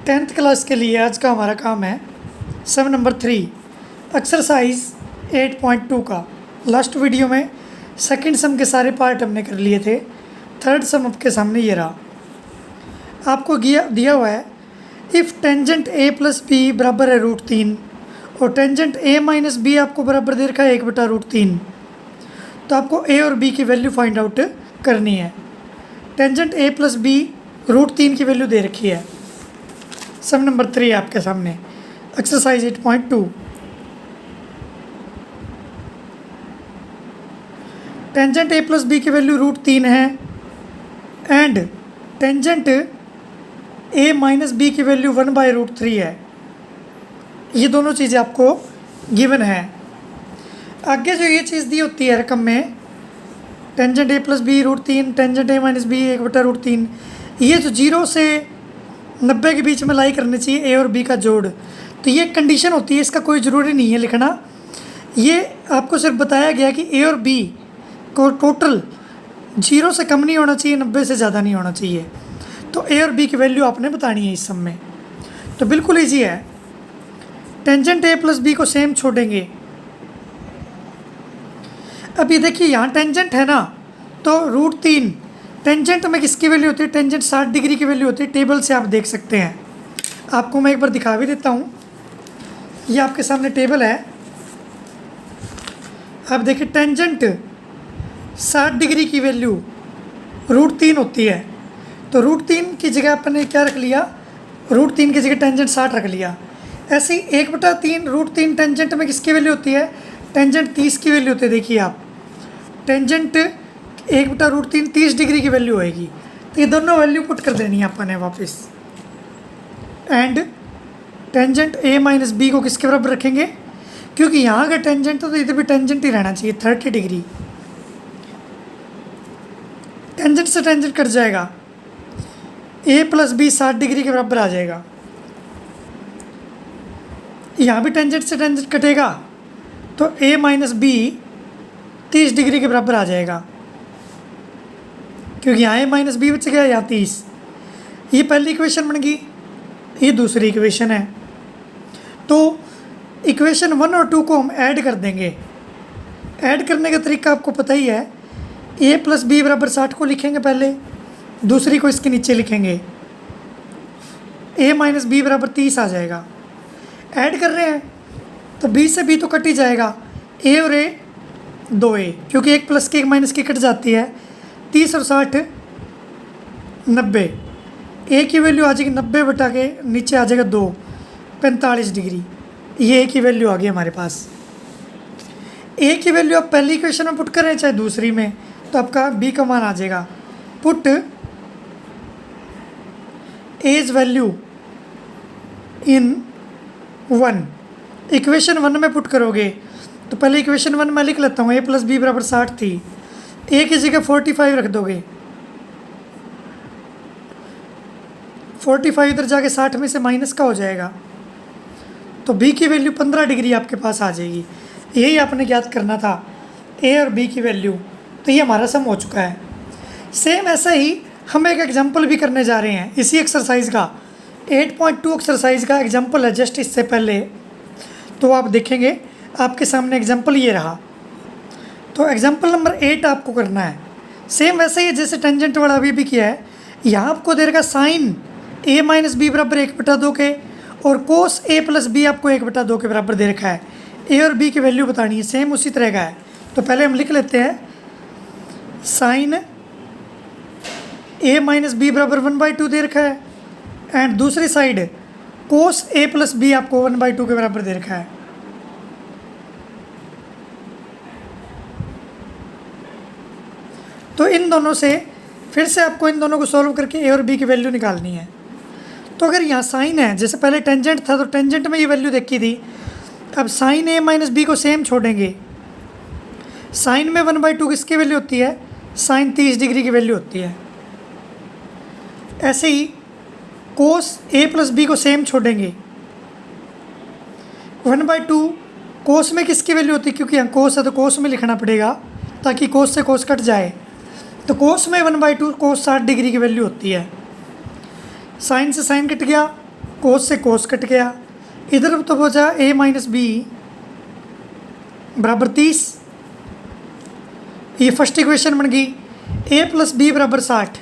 10th class के लिए आज का हमारा काम है 7 नंबर 3 एक्सरसाइज 8.2 का। लास्ट वीडियो में सेकंड सम के सारे पार्ट हमने कर लिए थे। थर्ड सम आपके सामने ये रहा। आपको दिया हुआ है if tangent A plus B बराबर है √3 और टेंजेंट ए माइनस बी आपको बराबर दे रखा है 1/√3। तो आपको ए और बी की वैल्यू फाइंड आउट करनी है। टेंजेंट ए प्लस बी √3 की वैल्यू दे रखी है। सम नंबर 3 आपके सामने exercise 8.2। Tangent A plus B की वैल्यू √3 है and tangent A minus B की वैल्यू 1/√3 है। ये दोनों चीज़ें आपको गिवन है। आगे जो ये चीज़ दी होती है रकम में tangent A plus B √3 tangent A minus B 1/√3, ये जो 0 से 90 के बीच में लाई करनी चाहिए ए और बी का जोड़। तो ये कंडीशन होती है, इसका कोई ज़रूरी नहीं है लिखना। ये आपको सिर्फ बताया गया कि ए और बी को टोटल 0 से कम नहीं होना चाहिए, 90 से ज़्यादा नहीं होना चाहिए। तो ए और बी की वैल्यू आपने बतानी है इस सम में। तो बिल्कुल ईजी है। टेंजेंट ए प्लस बी को सेम छोड़ेंगे। अब ये देखिए यहाँ टेंजेंट है ना, तो √3 टेंजेंट में किसकी वैल्यू होती है? टेंजेंट 60 डिग्री की वैल्यू होती है। टेबल से आप देख सकते हैं। आपको मैं एक बार दिखा भी देता हूँ। ये आपके सामने टेबल है। अब देखिए टेंजेंट 60 डिग्री की वैल्यू √3 होती है। तो √3 की जगह अपने क्या रख लिया? √3 की जगह टेंजेंट 60 रख लिया। ऐसे ही 1/3 √3 टेंजेंट में किसकी वैल्यू होती है? टेंजेंट 30 की वैल्यू होती है। देखिए आप टेंजेंट 1/√3 30 डिग्री की वैल्यू होएगी। तो ये दोनों वैल्यू पुट कर देनी है अपन ने वापस। And tangent A minus B को किसके बराबर रखेंगे? क्योंकि यहाँ का टेंजेंट तो इधर भी टेंजेंट ही रहना चाहिए 30 डिग्री। टेंजेंट से टेंजेंट कट जाएगा, ए प्लस बी 60 डिग्री के बराबर आ जाएगा। यहाँ भी टेंजेंट से टेंजेंट कटेगा तो ए माइनस बी 30 डिग्री के बराबर आ जाएगा, क्योंकि यहाँ ए माइनस बी बच गया, यहाँ 30। ये पहली इक्वेशन बन गई। ये दूसरी इक्वेशन है। तो इक्वेशन 1 और 2 को हम ऐड कर देंगे। ऐड करने का तरीका आपको पता ही है। ए प्लस बी बराबर 60 को लिखेंगे पहले, दूसरी को इसके नीचे लिखेंगे। ए माइनस बी बराबर 30 आ जाएगा। ऐड कर रहे हैं तो बी से बी तो कट ही जाएगा। ए और ए 2a, क्योंकि एक प्लस की एक माइनस की कट जाती है। 30 और 60 90। ए की वैल्यू आ जाएगी 90 बटा के नीचे आ जाएगा 2 45 डिग्री। ये ए की वैल्यू आ गई हमारे पास। ए की वैल्यू आप पहली इक्वेशन में पुट करें चाहे दूसरी में, तो आपका बी का मान आ जाएगा। Put as value in 1। Equation 1 में पुट करोगे तो पहले इक्वेशन 1 में लिख लेता हूँ। ए प्लस बी बराबर 60 थी। ए की जगह 45 रख दोगे। 45 इधर जाके 60 में से माइनस का हो जाएगा, तो बी की वैल्यू 15 डिग्री आपके पास आ जाएगी। यही आपने ज्ञात करना था, ए और बी की वैल्यू। तो ये हमारा सम हो चुका है। सेम ऐसा ही हम एक एग्जाम्पल भी करने जा रहे हैं इसी एक्सरसाइज का। 8.2 एक्सरसाइज का एग्जाम्पल है जस्ट इससे पहले। तो आप देखेंगे आपके सामने एग्जाम्पल ये रहा। तो एग्जाम्पल नंबर 8 आपको करना है। सेम वैसे ही जैसे टेंजेंट वाला अभी भी किया है। यहाँ आपको दे रखा साइन ए माइनस बी बराबर 1/2 के और कोस ए प्लस बी आपको 1/2 के बराबर दे रखा है। ए और बी की वैल्यू बतानी है। सेम उसी तरह का है। तो पहले हम लिख लेते हैं साइन ए माइनस बी बराबर 1/2 दे रखा है एंड दूसरी साइड कोस ए प्लस बी आपको 1/2 के बराबर दे रखा है। तो इन दोनों से फिर से आपको इन दोनों को सॉल्व करके ए और बी की वैल्यू निकालनी है। तो अगर यहाँ साइन है, जैसे पहले टेंजेंट था तो टेंजेंट में ये वैल्यू देखी थी। अब साइन ए माइनस बी को सेम छोड़ेंगे। साइन में 1/2 किसकी वैल्यू होती है? साइन 30 डिग्री की वैल्यू होती है। ऐसे ही कोस ए प्लस बी को सेम छोड़ेंगे। 1/2 कोस में किसकी वैल्यू होती है? क्योंकि यहाँ कोस है तो कोस में लिखना पड़ेगा ताकि कोस से कोस कट जाए। तो कोस में 1/2 कोस 60 डिग्री की वैल्यू होती है। साइन से साइन कट गया, कोस से कोस कट गया, इधर तो बचा a माइनस बी बराबर 30। ये फर्स्ट इक्वेशन बन गई। a प्लस बी बराबर 60,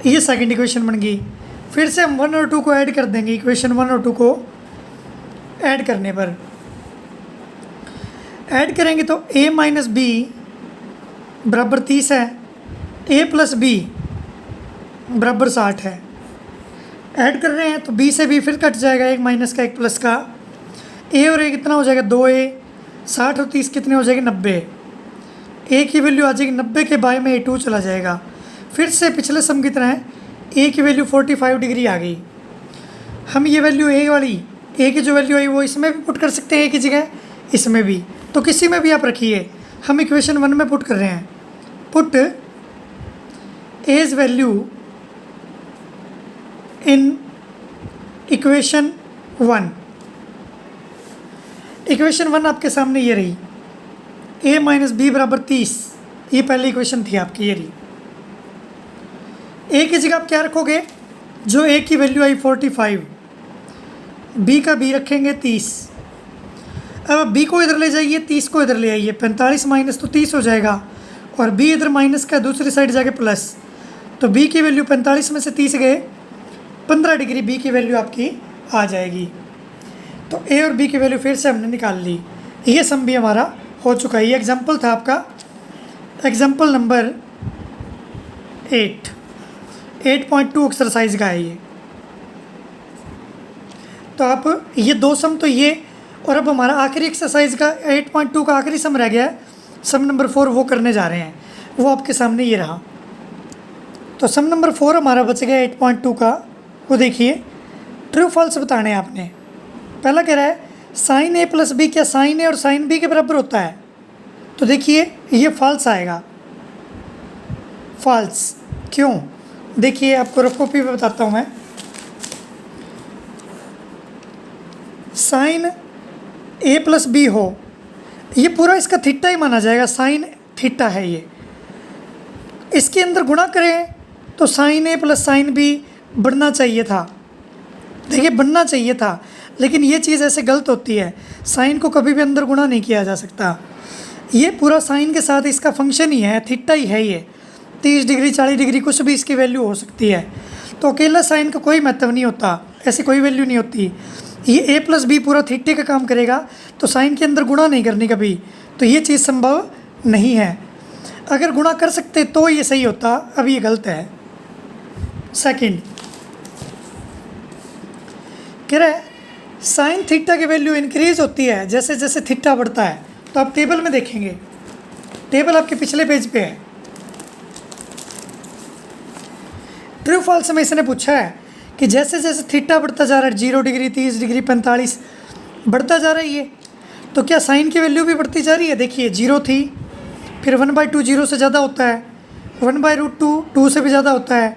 ये सेकंड इक्वेशन बन गई। फिर से हम 1 और 2 को ऐड कर देंगे, इक्वेशन 1 और 2 को ऐड करने पर ऐड करेंगे तो a माइनस बी बराबर 30 है, a प्लस बी बराबर 60 है। ऐड कर रहे हैं तो b से b फिर कट जाएगा, एक माइनस का एक प्लस का। a और a कितना हो जाएगा 2a, 60 और 30 कितने हो जाएंगे 90। a की वैल्यू आ जाएगी 90 के बाय में a2 चला जाएगा। फिर से पिछले सम की तरह a की वैल्यू 45 डिग्री आ गई। हम ये वैल्यू a वाली, a की जो वैल्यू आई वो इसमें भी पुट कर सकते हैं a की जगह, इसमें भी, तो किसी में भी आप रखिए। हम इक्वेशन 1 में पुट कर रहे हैं। Put as value in equation 1। Equation 1 आपके सामने ये रही, a माइनस बी बराबर 30, ये पहली इक्वेशन थी आपकी, ये रही। a की जगह आप क्या रखोगे, जो a की वैल्यू आई 45, b का b रखेंगे 30। अब b को इधर ले जाइए, 30 को इधर ले आइए, 45 माइनस तो 30 हो जाएगा, और b इधर माइनस का दूसरी साइड जाके प्लस, तो b की वैल्यू 45 में से 30 गए 15 डिग्री b की वैल्यू आपकी आ जाएगी। तो a और b की वैल्यू फिर से हमने निकाल ली। ये सम भी हमारा हो चुका है। ये एग्जाम्पल था आपका, एग्जाम्पल नंबर 8.2 एक्सरसाइज का है ये। तो आप ये दो सम तो ये, और अब हमारा आखिरी एक्सरसाइज का 8.2 का आखिरी सम रह गया है, सम नंबर 4 वो करने जा रहे हैं, वो आपके सामने ये रहा। तो सम नंबर 4 हमारा बच गया 8.2 का। वो देखिए, ट्रू फॉल्स बताने हैं आपने। पहला कह रहा है साइन a प्लस बी क्या साइन a और साइन b के बराबर होता है, तो देखिए ये फॉल्स आएगा। फॉल्स क्यों, देखिए आपको रफ कॉपी में बताता हूँ मैं। साइन a प्लस बी हो, ये पूरा इसका थीटा ही माना जाएगा, साइन थीटा है ये। इसके अंदर गुणा करें तो sine a plus sine b बढ़ना चाहिए था। देखिए बनना चाहिए था, लेकिन ये चीज़ ऐसे गलत होती है। साइन को कभी भी अंदर गुणा नहीं किया जा सकता। ये पूरा साइन के साथ इसका फंक्शन ही है, थीटा ही है ये। 30 डिग्री 40 डिग्री कुछ भी इसकी वैल्यू हो सकती है। तो अकेला साइन का कोई महत्व नहीं होता, ऐसी कोई वैल्यू नहीं होती। ये a प्लस बी पूरा थीटे का काम करेगा, तो साइन के अंदर गुणा नहीं करनी कभी, तो ये चीज़ संभव नहीं है। अगर गुणा कर सकते तो ये सही होता, अब ये गलत है। सेकंड कह रहा है साइन थीटा की वैल्यू इंक्रीज होती है जैसे जैसे थीटा बढ़ता है। तो आप टेबल में देखेंगे, टेबल आपके पिछले पेज पे है। ट्रू फॉल्स में इसने पूछा है कि जैसे जैसे थीटा बढ़ता जा रहा है, 0 डिग्री 30 डिग्री 45 बढ़ता जा रहा है ये, तो क्या साइन की वैल्यू भी बढ़ती जा रही है। देखिए 0 थी, फिर 1/2 0 से ज़्यादा होता है, 1/√2 2 से भी ज़्यादा होता है,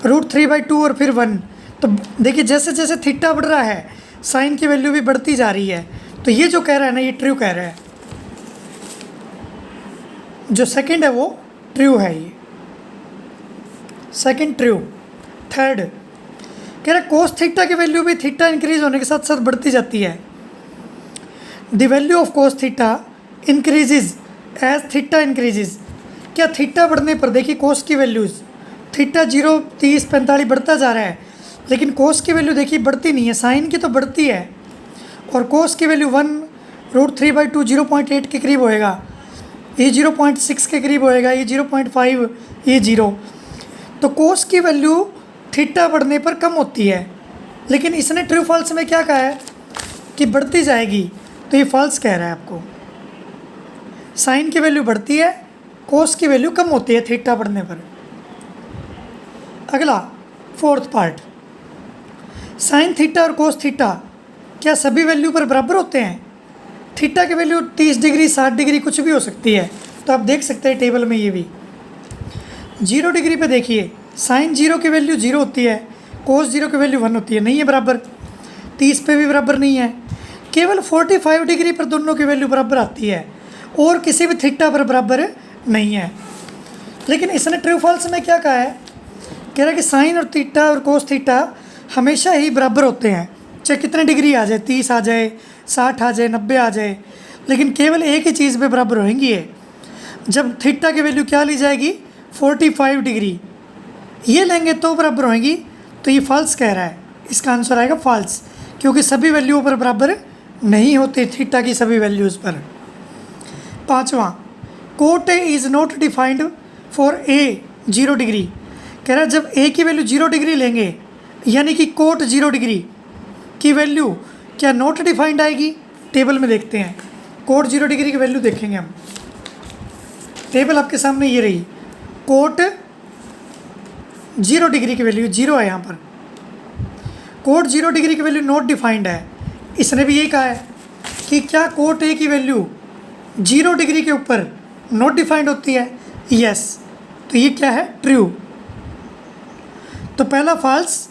√3/2 और फिर 1। तो देखिए जैसे जैसे थीटा बढ़ रहा है साइन की वैल्यू भी बढ़ती जा रही है। तो ये जो कह रहा है ना, ये ट्रू कह रहा है। जो सेकंड है वो ट्रू है, ये सेकंड ट्रू। थर्ड कह रहा है कोस थीटा की वैल्यू भी थीटा इंक्रीज होने के साथ साथ बढ़ती जाती है। The value of cos theta increases as theta increases. क्या थीटा बढ़ने पर देखिए कोस की वैल्यूज़, थीटा 0 30 45 बढ़ता जा रहा है, लेकिन कोस की वैल्यू देखिए बढ़ती नहीं है। साइन की तो बढ़ती है, और कोस की वैल्यू 1√3/2 0.8 के करीब होएगा, ये 0.6 के करीब होएगा, ये 0.5, ये 0। तो कोस की वैल्यू थीटा बढ़ने पर कम होती है, लेकिन इसने ट्रू फॉल्स में क्या कहा है कि बढ़ती जाएगी, तो ये फॉल्स कह रहा है आपको। साइन की वैल्यू बढ़ती है, कोस की वैल्यू कम होती है थीटा बढ़ने पर। अगला फोर्थ पार्ट, साइन थीटा और कोस थीटा क्या सभी वैल्यू पर बराबर होते हैं। थीटा की वैल्यू 30 डिग्री 60 डिग्री कुछ भी हो सकती है, तो आप देख सकते हैं टेबल में ये भी। 0 डिग्री पे देखिए साइन 0 की वैल्यू 0 होती है, कोस 0 की वैल्यू 1 होती है, नहीं है बराबर। 30 पे भी बराबर नहीं है, केवल 45 डिग्री पर दोनों की वैल्यू बराबर आती है, और किसी भी थीटा पर बराबर नहीं है। लेकिन इसने ट्रू फॉल्स में क्या कहा है कह रहा है कि साइन और थीटा और कोस थीटा हमेशा ही बराबर होते हैं, चाहे कितने डिग्री आ जाए, 30 आ जाए, 60 आ जाए, 90 आ जाए, लेकिन केवल एक ही चीज़ पे बराबर होंगी ये, जब थीटा की वैल्यू क्या ली जाएगी 45 डिग्री, ये लेंगे तो बराबर होंगी। तो ये फॉल्स कह रहा है, इसका आंसर आएगा फॉल्स, क्योंकि सभी वैल्यूओं पर बराबर नहीं होते थीटा की सभी वैल्यूज़ पर। पाँचवा, cot A is not defined for a 0 degree. कह रहा है जब ए की वैल्यू 0 डिग्री लेंगे, यानी कि कोट 0 डिग्री की वैल्यू क्या नॉट डिफाइंड आएगी? टेबल में देखते हैं, कोट 0 डिग्री की वैल्यू देखेंगे हम। टेबल आपके सामने ये रही, कोट 0 डिग्री की वैल्यू 0 है यहाँ पर, कोट 0 डिग्री की वैल्यू नॉट डिफाइंड है। इसने भी यही कहा है कि क्या कोट ए की वैल्यू 0 डिग्री के ऊपर नॉट डिफाइंड होती है? यस, तो ये क्या है? ट्रू। तो पहला फॉल्स,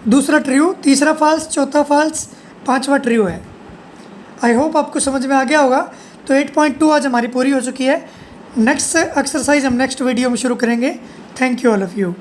दूसरा ट्रू, तीसरा फॉल्स, चौथा फॉल्स, पांचवा ट्रू है। आई होप आपको समझ में आ गया होगा। तो 8.2 आज हमारी पूरी हो चुकी है। नेक्स्ट एक्सरसाइज हम नेक्स्ट वीडियो में शुरू करेंगे। Thank you all of you.